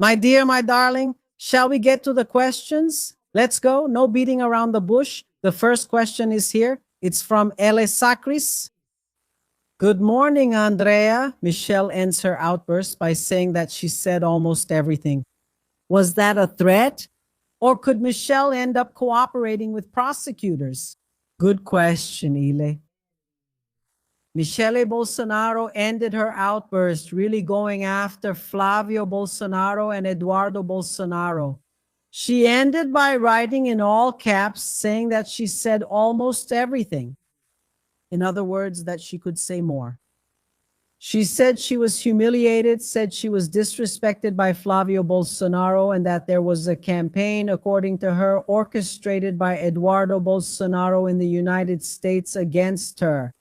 My dear, my darling, shall we get to the questions? Let's go. No beating around the bush. The first question is here. It's from Ele Sacris. Good morning, Andrea. Michelle ends her outburst by saying that she said almost everything. Was that a threat? Or could Michelle end up cooperating with prosecutors? Good question, Ile. Michelle Bolsonaro ended her outburst really going after Flavio Bolsonaro and Eduardo Bolsonaro. She ended by writing in all caps saying that she said almost everything. In other words, that she could say more. She said she was humiliated, said she was disrespected by Flavio Bolsonaro, and that there was a campaign, according to her, orchestrated by Eduardo Bolsonaro in the United States against her.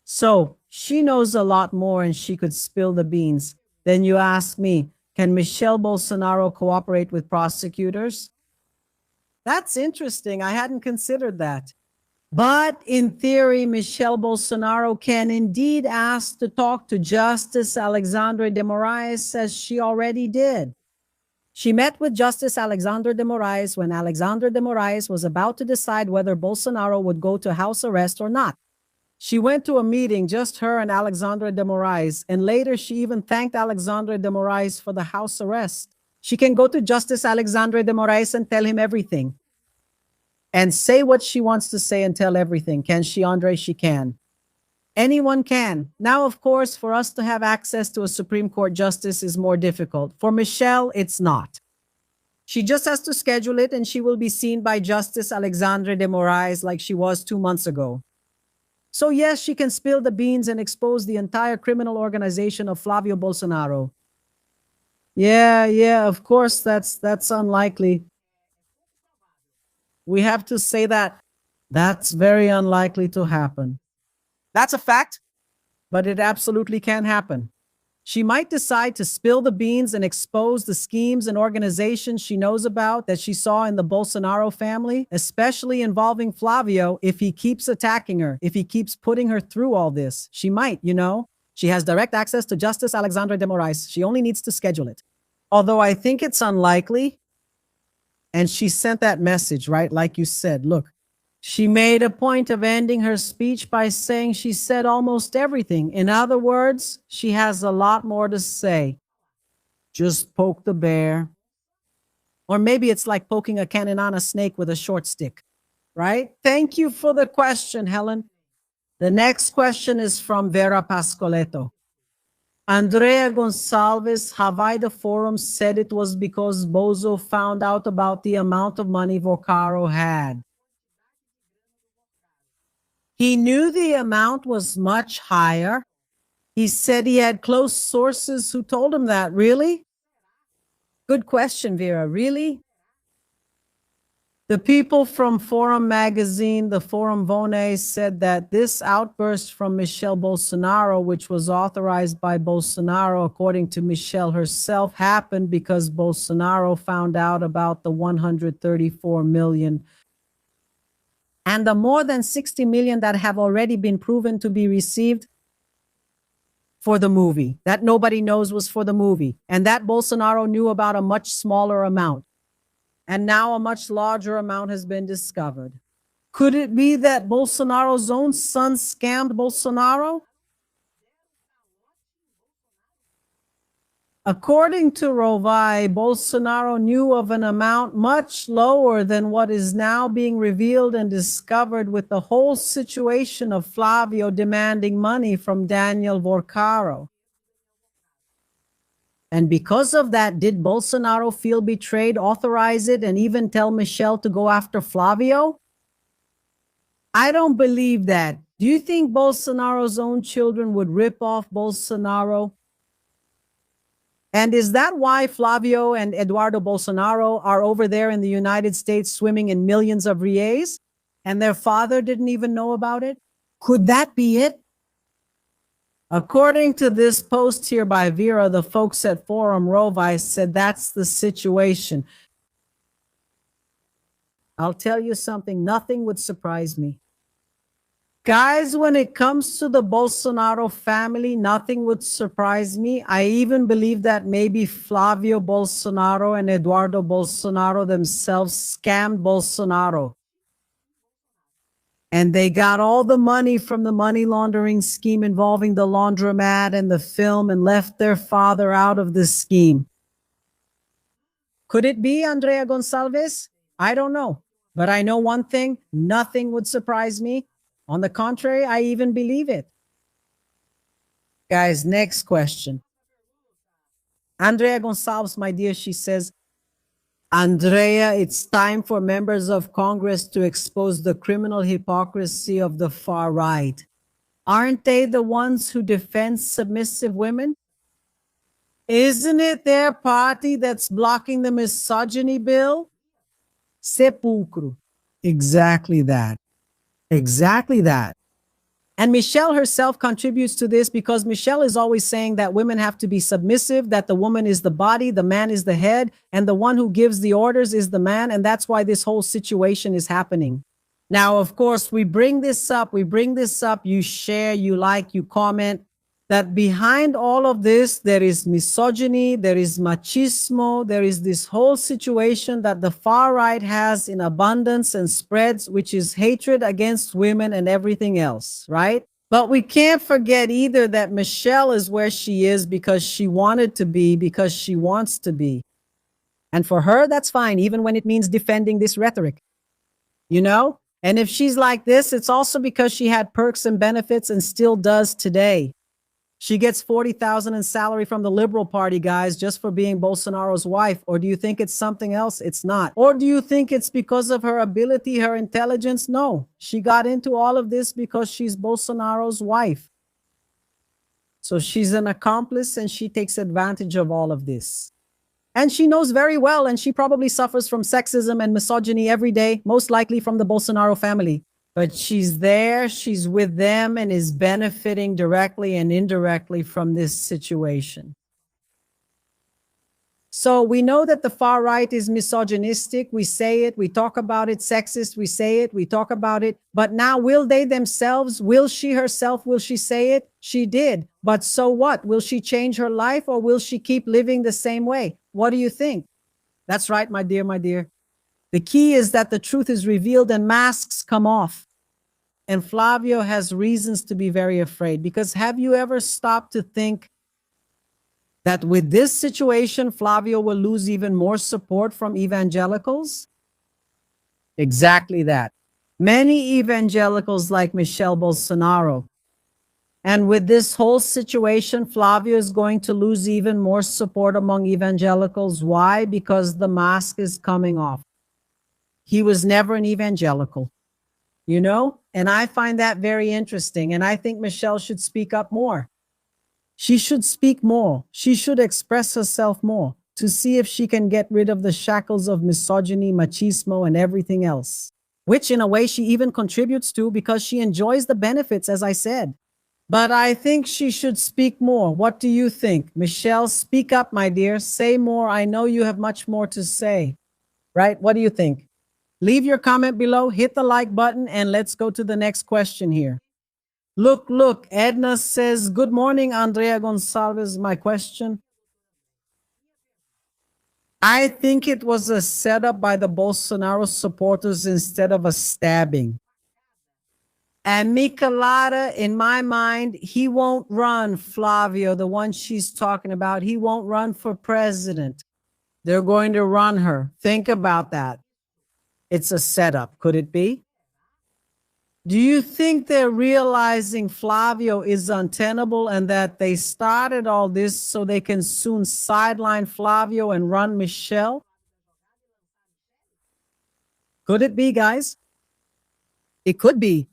So she knows a lot more and she could spill the beans. Then you ask me, can Michelle Bolsonaro cooperate with prosecutors? That's interesting. I hadn't considered that. But in theory, Michelle Bolsonaro can indeed ask to talk to Justice Alexandre de Moraes, as she already did. She met with Justice Alexandre de Moraes when Alexandre de Moraes was about to decide whether Bolsonaro would go to house arrest or not. She went to a meeting, just her and Alexandre de Moraes, and later she even thanked Alexandre de Moraes for the house arrest. She can go to Justice Alexandre de Moraes and tell him everything. And say what she wants to say and tell everything. Can she, Andre? She can. Anyone can. Now, of course, for us to have access to a Supreme Court justice is more difficult. For Michelle, it's not. She just has to schedule it and she will be seen by Justice Alexandre de Moraes like she was 2 months ago. So yes, she can spill the beans and expose the entire criminal organization of Flavio Bolsonaro. Yeah, of course, that's unlikely. We have to say that that's very unlikely to happen. That's a fact, but it absolutely can happen. She might decide to spill the beans and expose the schemes and organizations she knows about that she saw in the Bolsonaro family, especially involving Flavio, if he keeps attacking her, if he keeps putting her through all this. She might, you know. She has direct access to Justice Alexandre de Moraes. She only needs to schedule it. Although I think it's unlikely. And she sent that message, right? Like you said, look, she made a point of ending her speech by saying she said almost everything. In other words, she has a lot more to say. Just poke the bear. Or maybe it's like poking a cannon on a snake with a short stick, right? Thank you for the question, Helen. The next question is from Vera Pascoletto. Andrea Gonçalves, Hawaii the Forum said it was because Bozo found out about the amount of money Vocaro had. He knew the amount was much higher. He said he had close sources who told him that. Really? Good question, Vera. Really? The people from Forum magazine, the Forum Vone, said that this outburst from Michelle Bolsonaro, which was authorized by Bolsonaro, according to Michelle herself, happened because Bolsonaro found out about the 134 million and the more than 60 million that have already been proven to be received for the movie. That nobody knows was for the movie. And that Bolsonaro knew about a much smaller amount. And now a much larger amount has been discovered. Could it be that Bolsonaro's own son scammed Bolsonaro? According to Rovai, Bolsonaro knew of an amount much lower than what is now being revealed and discovered with the whole situation of Flavio demanding money from Daniel Vorcaro. And because of that, did Bolsonaro feel betrayed, authorize it, and even tell Michelle to go after Flavio? I don't believe that. Do you think Bolsonaro's own children would rip off Bolsonaro? And is that why Flavio and Eduardo Bolsonaro are over there in the United States swimming in millions of reais, and their father didn't even know about it? Could that be it? According to this post here by Vera, the folks at Forum Rovai said that's the situation. I'll tell you something, nothing would surprise me. Guys, when it comes to the Bolsonaro family, nothing would surprise me. I even believe that maybe Flavio Bolsonaro and Eduardo Bolsonaro themselves scammed Bolsonaro. And they got all the money from the money laundering scheme involving the laundromat and the film and left their father out of the scheme. Could it be Andrea Gonçalves? I don't know. But I know one thing, nothing would surprise me. On the contrary, I even believe it. Guys, next question. Andrea Gonçalves, my dear, she says, Andrea, it's time for members of Congress to expose the criminal hypocrisy of the far right. Aren't they the ones who defend submissive women? Isn't it their party that's blocking the misogyny bill? Sepulcro. Exactly that. Exactly that. And Michelle herself contributes to this because Michelle is always saying that women have to be submissive, that the woman is the body, the man is the head, and the one who gives the orders is the man. And that's why this whole situation is happening. Now, of course, we bring this up, you share, you like, you comment, that behind all of this, there is misogyny, there is machismo, there is this whole situation that the far right has in abundance and spreads, which is hatred against women and everything else, right? But we can't forget either that Michelle is where she is because she wanted to be, because she wants to be. And for her, that's fine, even when it means defending this rhetoric, you know? And if she's like this, it's also because she had perks and benefits and still does today. She gets 40,000 in salary from the Liberal Party, guys, just for being Bolsonaro's wife. Or do you think it's something else? It's not. Or do you think it's because of her ability, her intelligence? No. She got into all of this because she's Bolsonaro's wife. So she's an accomplice and she takes advantage of all of this. And she knows very well, and she probably suffers from sexism and misogyny every day, most likely from the Bolsonaro family. But she's there, she's with them, and is benefiting directly and indirectly from this situation. So we know that the far right is misogynistic. We say it, we talk about it, sexist, we say it, we talk about it. But now, will they themselves, will she herself, will she say it? She did. But so what? Will she change her life or will she keep living the same way? What do you think? That's right, my dear, my dear. The key is that the truth is revealed and masks come off. And Flavio has reasons to be very afraid, because have you ever stopped to think that with this situation, Flavio will lose even more support from evangelicals? Exactly that. Many evangelicals like Michelle Bolsonaro. And with this whole situation, Flavio is going to lose even more support among evangelicals. Why? Because the mask is coming off. He was never an evangelical, you know? And I find that very interesting. And I think Michelle should speak up more. She should speak more. She should express herself more to see if she can get rid of the shackles of misogyny, machismo, and everything else, which in a way she even contributes to because she enjoys the benefits, as I said. But I think she should speak more. What do you think? Michelle, speak up, my dear. Say more. I know you have much more to say, right? What do you think? Leave your comment below, hit the like button, and let's go to the next question here. Look, Edna says, good morning, Andrea Gonçalves. My question. I think it was a setup by the Bolsonaro supporters instead of a stabbing. And Michelada, in my mind, he won't run, Flavio, the one she's talking about. He won't run for president. They're going to run her. Think about that. It's a setup. Could it be? Do you think they're realizing Flavio is untenable and that they started all this so they can soon sideline Flavio and run Michelle? Could it be, guys? It could be.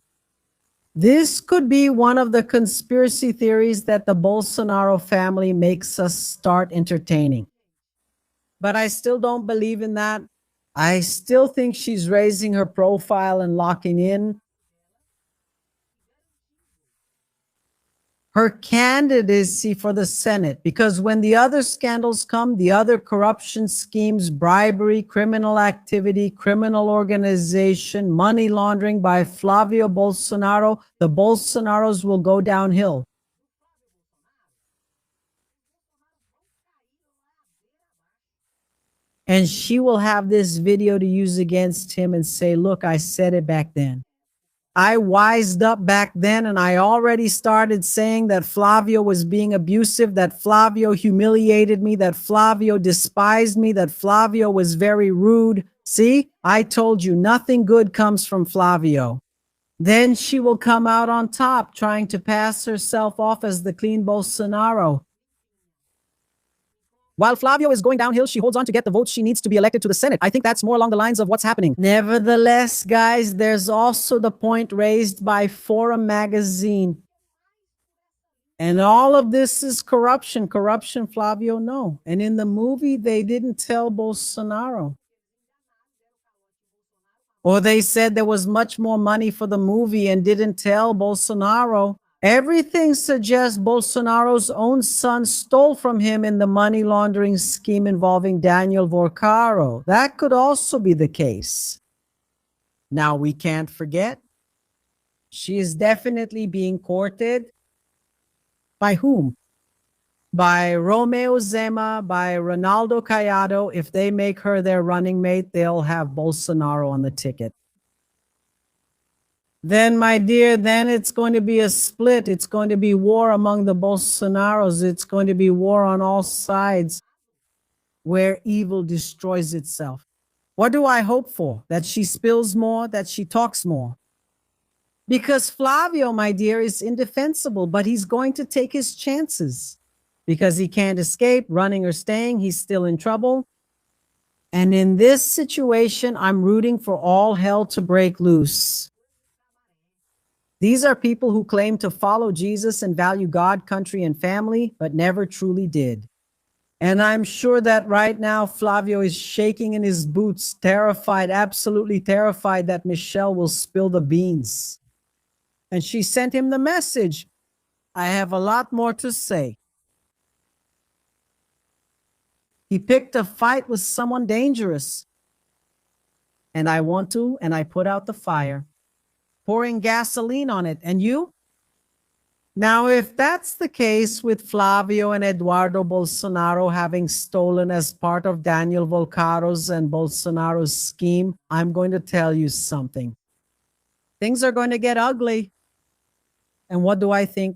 This could be one of the conspiracy theories that the Bolsonaro family makes us start entertaining. But I still don't believe in that. I still think she's raising her profile and locking in. her candidacy for the Senate, because when the other scandals come, the other corruption schemes, bribery, criminal activity, criminal organization, money laundering by Flavio Bolsonaro, the Bolsonaros will go downhill. And she will have this video to use against him and say, look, I said it back then. I wised up back then, and I already started saying that Flavio was being abusive, that Flavio humiliated me, that Flavio despised me, that Flavio was very rude. See, I told you nothing good comes from Flavio. Then she will come out on top trying to pass herself off as the clean Bolsonaro. While Flavio is going downhill, she holds on to get the votes she needs to be elected to the Senate. I think that's more along the lines of what's happening. Nevertheless, guys, there's also the point raised by Forum magazine. And all of this is corruption. Corruption, Flavio, no. And in the movie, they didn't tell Bolsonaro. Or they said there was much more money for the movie and didn't tell Bolsonaro. Everything suggests Bolsonaro's own son stole from him in the money laundering scheme involving Daniel Vorcaro. That could also be the case. Now, we can't forget, she is definitely being courted. By whom? By Romeo Zema, by Ronaldo Caiado. If they make her their running mate, they'll have Bolsonaro on the ticket. Then, my dear, then it's going to be a split. It's going to be war among the Bolsonaros. It's going to be war on all sides where evil destroys itself. What do I hope for? That she spills more, that she talks more. Because Flavio, my dear, is indefensible, but he's going to take his chances. Because he can't escape, running or staying, he's still in trouble. And in this situation, I'm rooting for all hell to break loose. These are people who claim to follow Jesus and value God, country, and family, but never truly did. And I'm sure that right now, Flavio is shaking in his boots, terrified, absolutely terrified that Michelle will spill the beans. And she sent him the message. I have a lot more to say. He picked a fight with someone dangerous. And I want to, and I put out the fire, pouring gasoline on it. And you? Now, if that's the case with Flavio and Eduardo Bolsonaro having stolen as part of Daniel Volcaro's and Bolsonaro's scheme, I'm going to tell you something. Things are going to get ugly. And what do I think?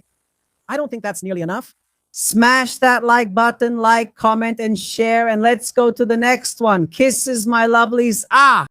I don't think that's nearly enough. Smash that like button, comment, and share. And let's go to the next one. Kisses, my lovelies. Ah!